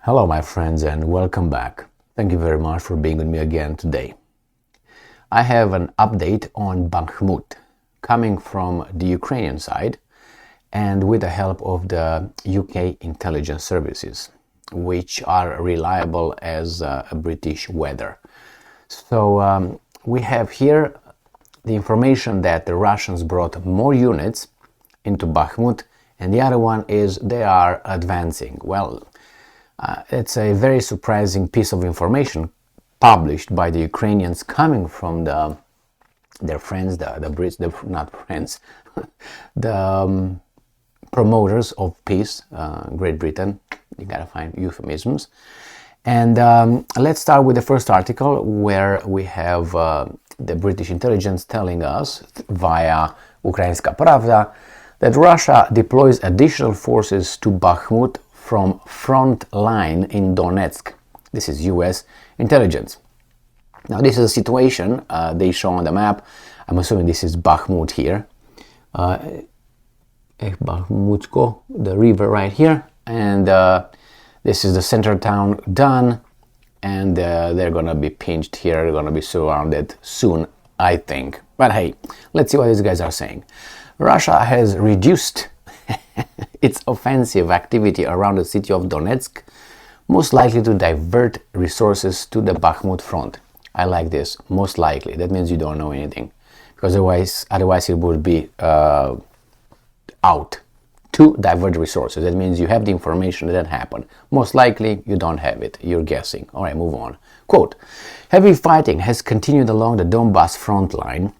Hello, my friends, and welcome back. Thank you very much for being with me again today. I have an update on Bakhmut coming from the Ukrainian side and with the help of the UK intelligence services, which are reliable as British weather. So we have here the information that the Russians brought more units into Bakhmut, and the other one is they are advancing. Well, it's a very surprising piece of information published by the Ukrainians coming from their friends, the Brits, not friends, the promoters of peace, Great Britain. You gotta find euphemisms. And let's start with the first article where we have the British intelligence telling us via Ukrainska Pravda that Russia deploys additional forces to Bakhmut from front line in Donetsk. This is US intelligence. Now this is a situation they show on the map. I'm assuming this is Bakhmut here. Bakhmutsko, the river right here. And this is the center town done. And they're gonna be pinched here. They're gonna be surrounded soon, I think. But hey, let's see what these guys are saying. Russia has reduced its offensive activity around the city of Donetsk, most likely to divert resources to the Bakhmut front. I like this, most likely. That means you don't know anything, because otherwise it would be out to divert resources. That means you have the information that happened. Most likely you don't have it. You're guessing. All right, move on. Quote, heavy fighting has continued along the Donbass front line.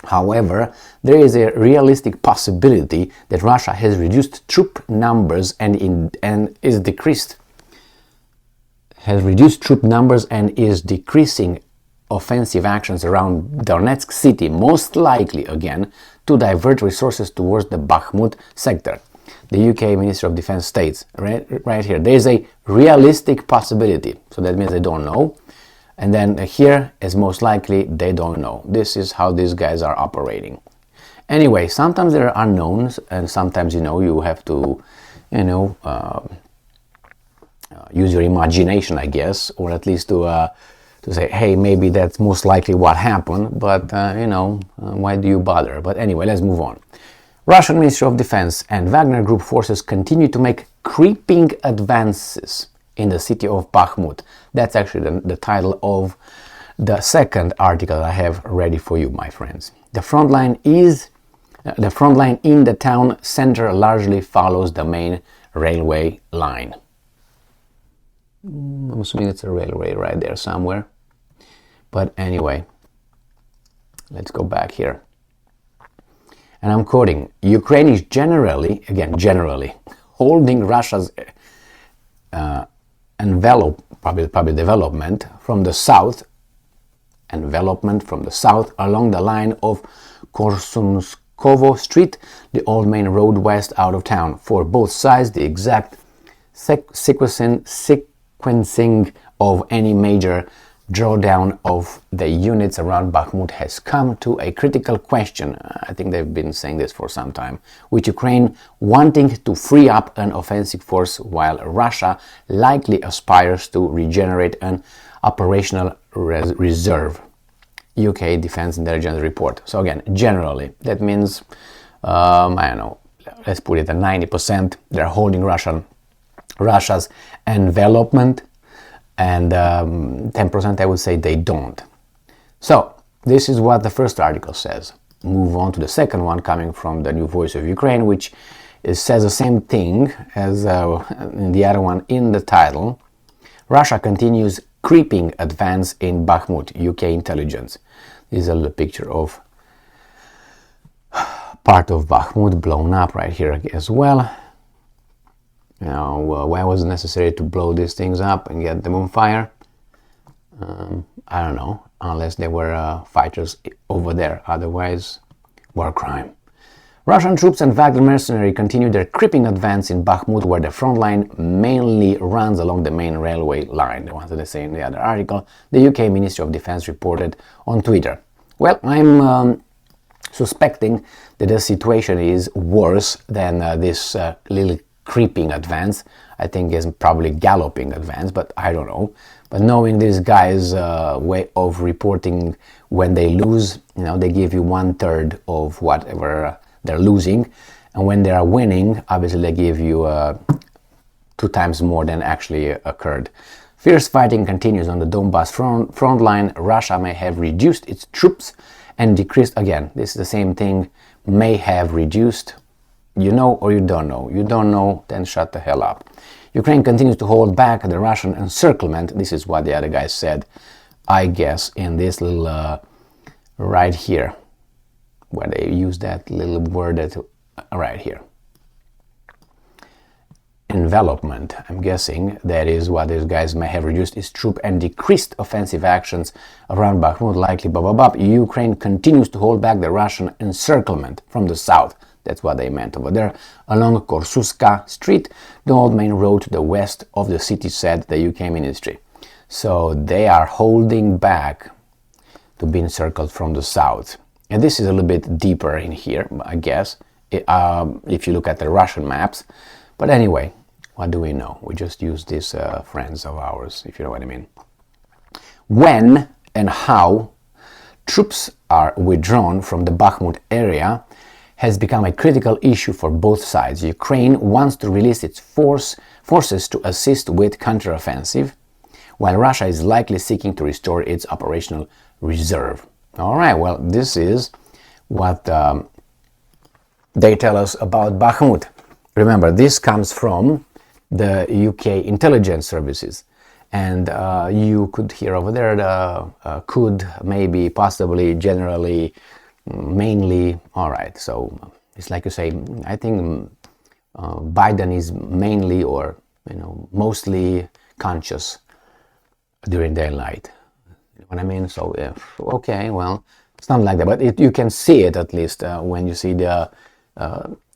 However, there is a realistic possibility that Russia has reduced troop numbers and is decreasing offensive actions around Donetsk city, most likely again to divert resources towards the Bakhmut sector. The UK Ministry of Defense states right here, there is a realistic possibility. So that means they don't know. And then here is most likely they don't know. This is how these guys are operating. Anyway, sometimes there are unknowns, and sometimes you have to use your imagination, I guess, or at least to say, hey, maybe that's most likely what happened, but why do you bother? But anyway, let's move on. Russian Ministry of Defense and Wagner Group forces continue to make creeping advances in the city of Bakhmut. That's actually the title of the second article I have ready for you, my friends. The front line in the town center largely follows the main railway line. I'm assuming it's a railway right there somewhere. But anyway, let's go back here. And I'm quoting, Ukraine is generally holding Russia's development from the south along the line of Korsunskovo Street, the old main road west out of town. For both sides, the exact sequencing of any major drawdown of the units around Bakhmut has come to a critical question. I think they've been saying this for some time, with Ukraine wanting to free up an offensive force while Russia likely aspires to regenerate an operational reserve. UK Defense Intelligence Report. So again, generally, that means, let's put it at 90%, they're holding Russia's envelopment, and 10% I would say they don't. So this is what the first article says. Move on to the second one coming from the New Voice of Ukraine, which says the same thing as the other one in the title. Russia continues creeping advance in Bakhmut, UK intelligence. This is a little picture of part of Bakhmut blown up right here as well. Why was it necessary to blow these things up and get them on fire? I don't know, unless there were fighters over there. Otherwise, war crime. Russian troops and Wagner mercenaries continue their creeping advance in Bakhmut, where the front line mainly runs along the main railway line, the ones that they say in the other article, the UK Ministry of Defense reported on Twitter. Well, I'm suspecting that the situation is worse than this little creeping advance. I think is probably galloping advance, but I don't know. But knowing these guys' way of reporting when they lose, they give you 1/3 of whatever they're losing, and when they are winning, obviously they give you 2 times more than actually occurred. Fierce fighting continues on the Donbass front line. Russia may have reduced its troops and decreased, again, this is the same thing, may have reduced. You know or you don't know. You don't know, then shut the hell up. Ukraine continues to hold back the Russian encirclement. This is what the other guy said, I guess, in this little right here, where they use that little word that right here. Envelopment, I'm guessing that is what these guys may have reduced its troop and decreased offensive actions around Bakhmut, likely blah blah blah. Ukraine continues to hold back the Russian encirclement from the south. That's what they meant over there. Along Korsuska Street, the old main road to the west of the city, said the UK ministry. So they are holding back to be encircled from the south. And this is a little bit deeper in here, I guess, if you look at the Russian maps. But anyway, what do we know? We just use these friends of ours, if you know what I mean. When and how troops are withdrawn from the Bakhmut area has become a critical issue for both sides. Ukraine wants to release its forces to assist with counteroffensive, while Russia is likely seeking to restore its operational reserve. All right, well, this is what they tell us about Bakhmut. Remember, this comes from the UK intelligence services, and you could hear over there the could, maybe, possibly, generally, mainly. All right, so it's like you say, I think Biden is mainly or mostly conscious during daylight. You know what I mean? So okay, well, it's not like that, but you can see it at least when you see the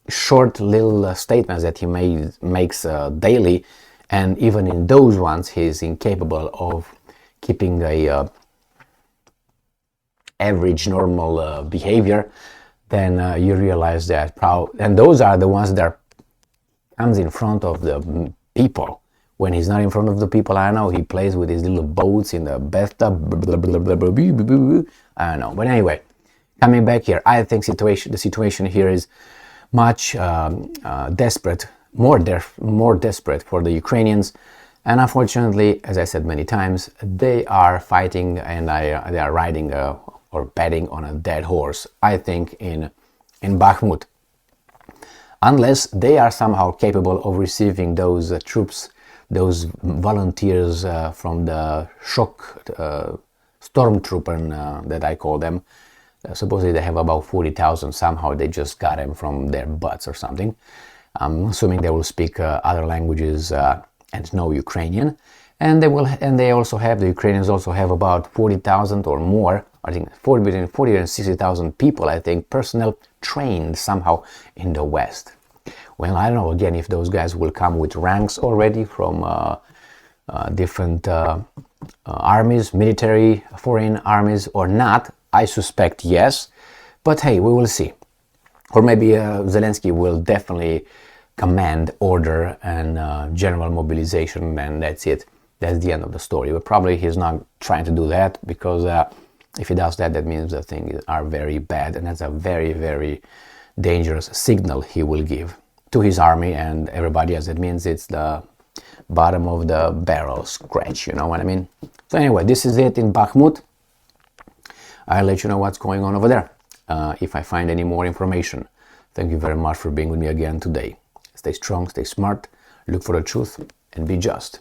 short little statements that he makes daily, and even in those ones he's incapable of keeping a average normal behavior. Then you realize that and those are the ones that comes in front of the people. When he's not in front of the people, I know he plays with his little boats in the bathtub, I don't know. But anyway, coming back here, I think the situation here is much desperate, more desperate for the Ukrainians, and unfortunately, as I said many times, they are fighting and they are riding or betting on a dead horse, I think, in Bakhmut. Unless they are somehow capable of receiving those troops, those volunteers from the shock stormtrooper that I call them. Supposedly they have about 40,000. Somehow they just got them from their butts or something. I'm assuming they will speak other languages and know Ukrainian. And the Ukrainians also have about 40,000 or more. I think between 40 and 60,000 people, I think, personnel trained somehow in the West. Well, I don't know, again, if those guys will come with ranks already from different armies, military, foreign armies or not. I suspect yes, but hey, we will see. Or maybe Zelensky will definitely command order and general mobilization, and that's it. That's the end of the story. But probably he's not trying to do that, because if he does that, that means the things are very bad, and that's a very, very dangerous signal he will give to his army and everybody else. It means it's the bottom of the barrel scratch, you know what I mean? So anyway, this is it in Bakhmut. I'll let you know what's going on over there if I find any more information. Thank you very much for being with me again today. Stay strong, stay smart, look for the truth, and be just.